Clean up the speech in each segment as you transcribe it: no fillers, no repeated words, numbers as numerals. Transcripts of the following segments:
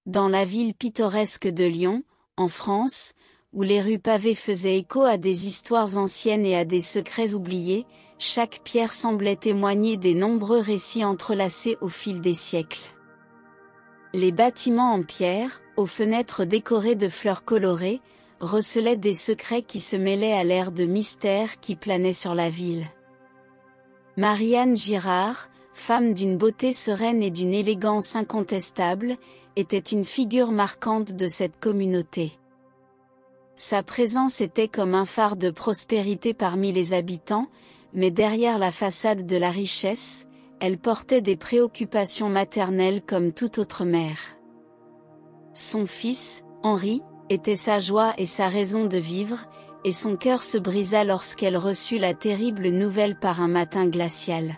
Dans la ville pittoresque de Lyon, en France, où les rues pavées faisaient écho à des histoires anciennes et à des secrets oubliés, chaque pierre semblait témoigner des nombreux récits entrelacés au fil des siècles. Les bâtiments en pierre, aux fenêtres décorées de fleurs colorées, recelaient des secrets qui se mêlaient à l'air de mystère qui planait sur la ville. Marie-Anne Girard, femme d'une beauté sereine et d'une élégance incontestable, était une figure marquante de cette communauté. Sa présence était comme un phare de prospérité parmi les habitants, mais derrière la façade de la richesse, elle portait des préoccupations maternelles comme toute autre mère. Son fils, Henri, était sa joie et sa raison de vivre, et son cœur se brisa lorsqu'elle reçut la terrible nouvelle par un matin glacial.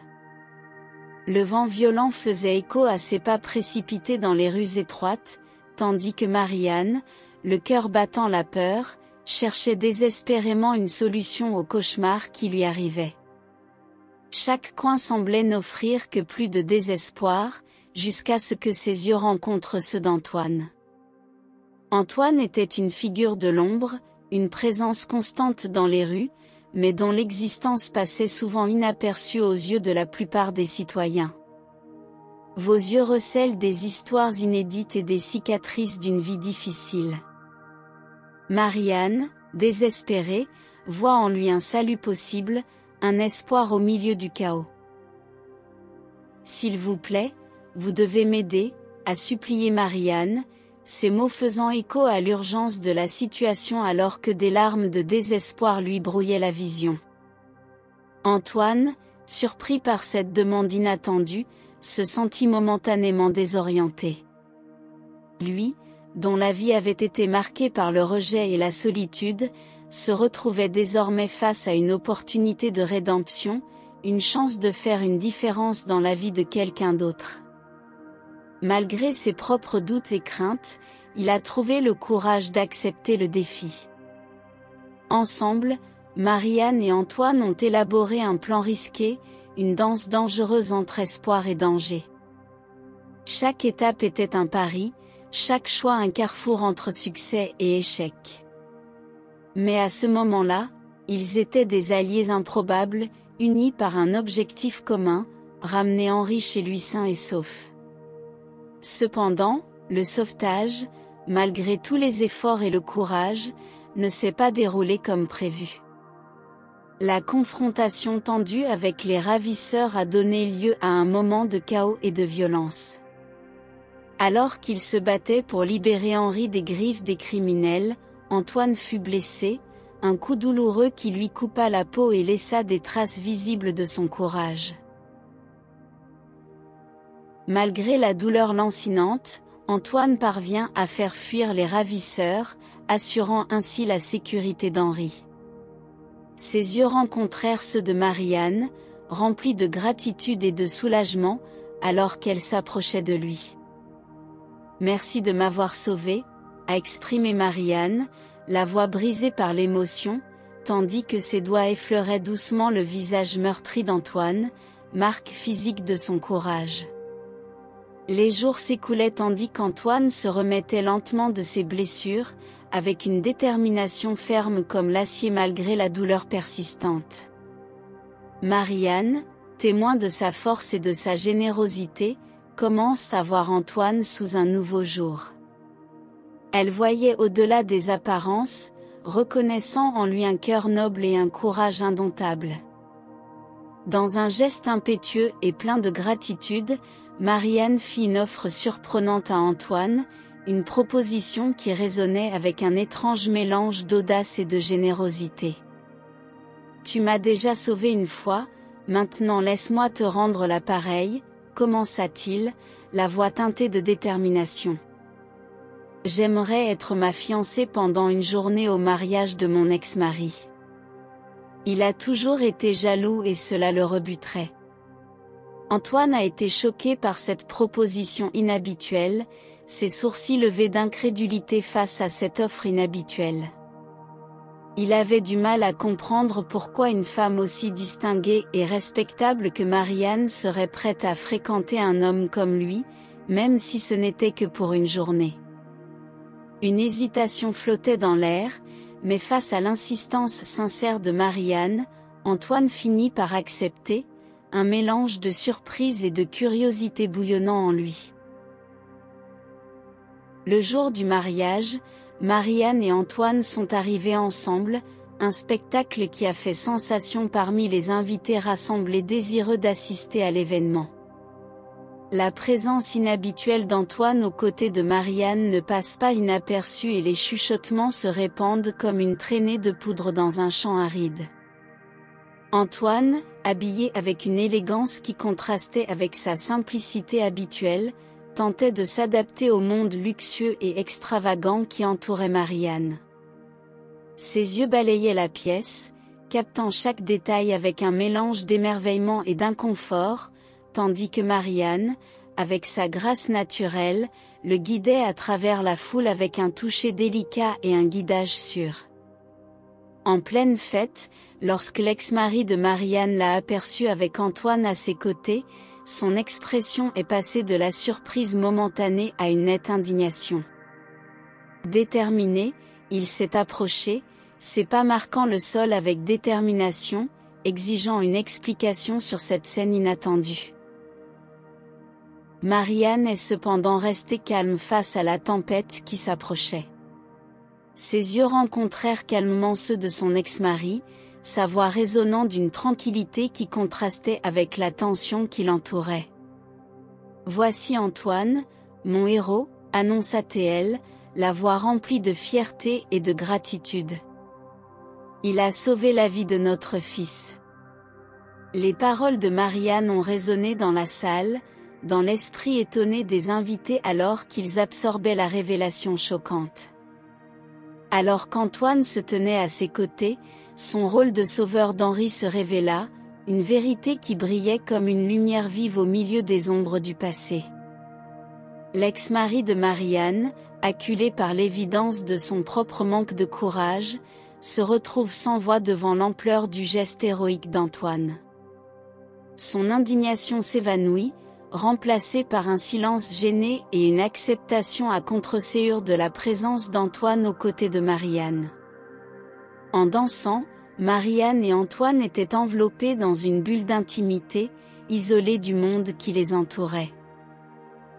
Le vent violent faisait écho à ses pas précipités dans les rues étroites, tandis que Marie-Anne, le cœur battant la peur, cherchait désespérément une solution au cauchemar qui lui arrivait. Chaque coin semblait n'offrir que plus de désespoir, jusqu'à ce que ses yeux rencontrent ceux d'Antoine. Antoine était une figure de l'ombre, une présence constante dans les rues, mais dont l'existence passait souvent inaperçue aux yeux de la plupart des citoyens. Vos yeux recèlent des histoires inédites et des cicatrices d'une vie difficile. Marie-Anne, désespérée, voit en lui un salut possible, un espoir au milieu du chaos. « S'il vous plaît, vous devez m'aider », a supplié Marie-Anne, ces mots faisant écho à l'urgence de la situation alors que des larmes de désespoir lui brouillaient la vision. Antoine, surpris par cette demande inattendue, se sentit momentanément désorienté. Lui, dont la vie avait été marquée par le rejet et la solitude, se retrouvait désormais face à une opportunité de rédemption, une chance de faire une différence dans la vie de quelqu'un d'autre. Malgré ses propres doutes et craintes, il a trouvé le courage d'accepter le défi. Ensemble, Marie-Anne et Antoine ont élaboré un plan risqué, une danse dangereuse entre espoir et danger. Chaque étape était un pari, chaque choix un carrefour entre succès et échec. Mais à ce moment-là, ils étaient des alliés improbables, unis par un objectif commun, ramener Henri chez lui sain et sauf. Cependant, le sauvetage, malgré tous les efforts et le courage, ne s'est pas déroulé comme prévu. La confrontation tendue avec les ravisseurs a donné lieu à un moment de chaos et de violence. Alors qu'ils se battaient pour libérer Henri des griffes des criminels, Antoine fut blessé, un coup douloureux qui lui coupa la peau et laissa des traces visibles de son courage. Malgré la douleur lancinante, Antoine parvient à faire fuir les ravisseurs, assurant ainsi la sécurité d'Henri. Ses yeux rencontrèrent ceux de Marie-Anne, remplis de gratitude et de soulagement, alors qu'elle s'approchait de lui. « Merci de m'avoir sauvé », a exprimé Marie-Anne, la voix brisée par l'émotion, tandis que ses doigts effleuraient doucement le visage meurtri d'Antoine, marque physique de son courage. Les jours s'écoulaient tandis qu'Antoine se remettait lentement de ses blessures, avec une détermination ferme comme l'acier malgré la douleur persistante. Marie-Anne, témoin de sa force et de sa générosité, commence à voir Antoine sous un nouveau jour. Elle voyait au-delà des apparences, reconnaissant en lui un cœur noble et un courage indomptable. Dans un geste impétueux et plein de gratitude, Marie-Anne fit une offre surprenante à Antoine, une proposition qui résonnait avec un étrange mélange d'audace et de générosité. « Tu m'as déjà sauvé une fois, maintenant laisse-moi te rendre la pareille », commença-t-il, la voix teintée de détermination. « J'aimerais être ma fiancée pendant une journée au mariage de mon ex-mari. Il a toujours été jaloux et cela le rebuterait. » Antoine a été choqué par cette proposition inhabituelle, ses sourcils levés d'incrédulité face à cette offre inhabituelle. Il avait du mal à comprendre pourquoi une femme aussi distinguée et respectable que Marie-Anne serait prête à fréquenter un homme comme lui, même si ce n'était que pour une journée. Une hésitation flottait dans l'air, mais face à l'insistance sincère de Marianne, Antoine finit par accepter, un mélange de surprise et de curiosité bouillonnant en lui. Le jour du mariage, Marianne et Antoine sont arrivés ensemble, un spectacle qui a fait sensation parmi les invités rassemblés désireux d'assister à l'événement. La présence inhabituelle d'Antoine aux côtés de Marianne ne passe pas inaperçue et les chuchotements se répandent comme une traînée de poudre dans un champ aride. Antoine, habillé avec une élégance qui contrastait avec sa simplicité habituelle, tentait de s'adapter au monde luxueux et extravagant qui entourait Marianne. Ses yeux balayaient la pièce, captant chaque détail avec un mélange d'émerveillement et d'inconfort, tandis que Marianne, avec sa grâce naturelle, le guidait à travers la foule avec un toucher délicat et un guidage sûr. En pleine fête, lorsque l'ex-mari de Marianne l'a aperçu avec Antoine à ses côtés, son expression est passée de la surprise momentanée à une nette indignation. Déterminé, il s'est approché, ses pas marquant le sol avec détermination, exigeant une explication sur cette scène inattendue. Marianne est cependant restée calme face à la tempête qui s'approchait. Ses yeux rencontrèrent calmement ceux de son ex-mari, sa voix résonnant d'une tranquillité qui contrastait avec la tension qui l'entourait. « Voici Antoine, mon héros », annonça-t-elle, la voix remplie de fierté et de gratitude. « Il a sauvé la vie de notre fils. » Les paroles de Marianne ont résonné dans la salle, dans l'esprit étonné des invités alors qu'ils absorbaient la révélation choquante. Alors qu'Antoine se tenait à ses côtés, son rôle de sauveur d'Henri se révéla, une vérité qui brillait comme une lumière vive au milieu des ombres du passé. L'ex-mari de Marianne, acculé par l'évidence de son propre manque de courage, se retrouve sans voix devant l'ampleur du geste héroïque d'Antoine. Son indignation s'évanouit, remplacée par un silence gêné et une acceptation à contre-séure de la présence d'Antoine aux côtés de Marianne. En dansant, Marianne et Antoine étaient enveloppés dans une bulle d'intimité, isolés du monde qui les entourait.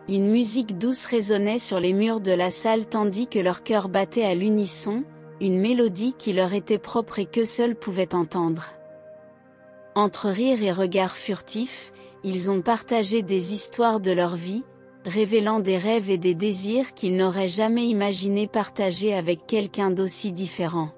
Une musique douce résonnait sur les murs de la salle tandis que leurs cœurs battaient à l'unisson, une mélodie qui leur était propre et qu'eux seuls pouvaient entendre. Entre rires et regards furtifs, ils ont partagé des histoires de leur vie, révélant des rêves et des désirs qu'ils n'auraient jamais imaginé partager avec quelqu'un d'aussi différent.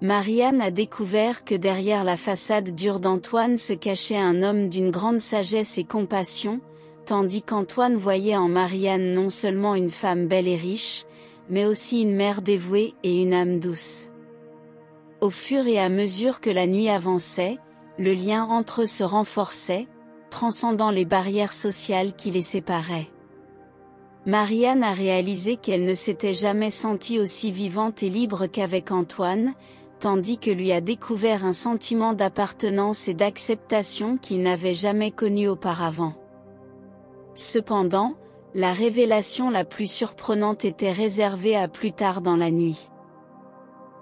Marianne a découvert que derrière la façade dure d'Antoine se cachait un homme d'une grande sagesse et compassion, tandis qu'Antoine voyait en Marianne non seulement une femme belle et riche, mais aussi une mère dévouée et une âme douce. Au fur et à mesure que la nuit avançait, le lien entre eux se renforçait, transcendant les barrières sociales qui les séparaient. Marianne a réalisé qu'elle ne s'était jamais sentie aussi vivante et libre qu'avec Antoine, tandis que lui a découvert un sentiment d'appartenance et d'acceptation qu'il n'avait jamais connu auparavant. Cependant, la révélation la plus surprenante était réservée à plus tard dans la nuit.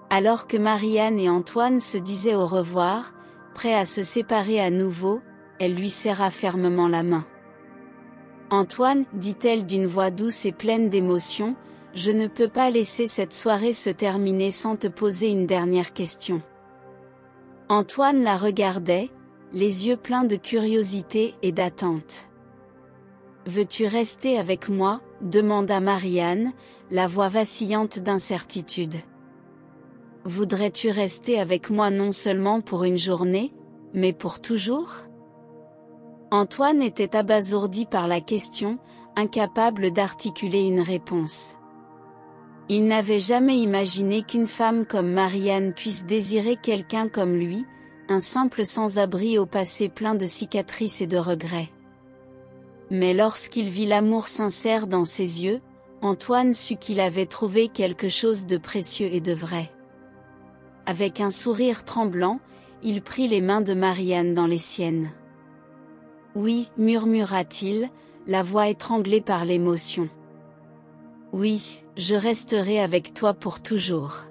Alors que Marianne et Antoine se disaient au revoir, prêts à se séparer à nouveau, elle lui serra fermement la main. « Antoine, dit-elle d'une voix douce et pleine d'émotion, je ne peux pas laisser cette soirée se terminer sans te poser une dernière question. » Antoine la regardait, les yeux pleins de curiosité et d'attente. « Veux-tu rester avec moi ?» demanda Marianne, la voix vacillante d'incertitude. « Voudrais-tu rester avec moi non seulement pour une journée, mais pour toujours ?» Antoine était abasourdi par la question, incapable d'articuler une réponse. Il n'avait jamais imaginé qu'une femme comme Marianne puisse désirer quelqu'un comme lui, un simple sans-abri au passé plein de cicatrices et de regrets. Mais lorsqu'il vit l'amour sincère dans ses yeux, Antoine sut qu'il avait trouvé quelque chose de précieux et de vrai. Avec un sourire tremblant, il prit les mains de Marianne dans les siennes. « Oui, murmura-t-il, la voix étranglée par l'émotion. Oui, je resterai avec toi pour toujours.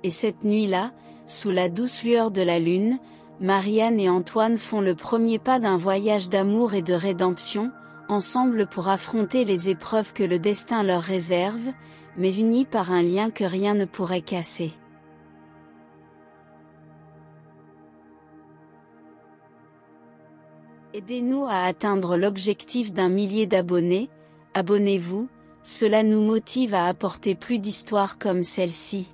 Et cette nuit-là, sous la douce lueur de la lune, Marianne et Antoine font le premier pas d'un voyage d'amour et de rédemption, ensemble pour affronter les épreuves que le destin leur réserve, mais unis par un lien que rien ne pourrait casser. Aidez-nous à atteindre l'objectif d'1 million d'abonnés, abonnez-vous, cela nous motive à apporter plus d'histoires comme celle-ci.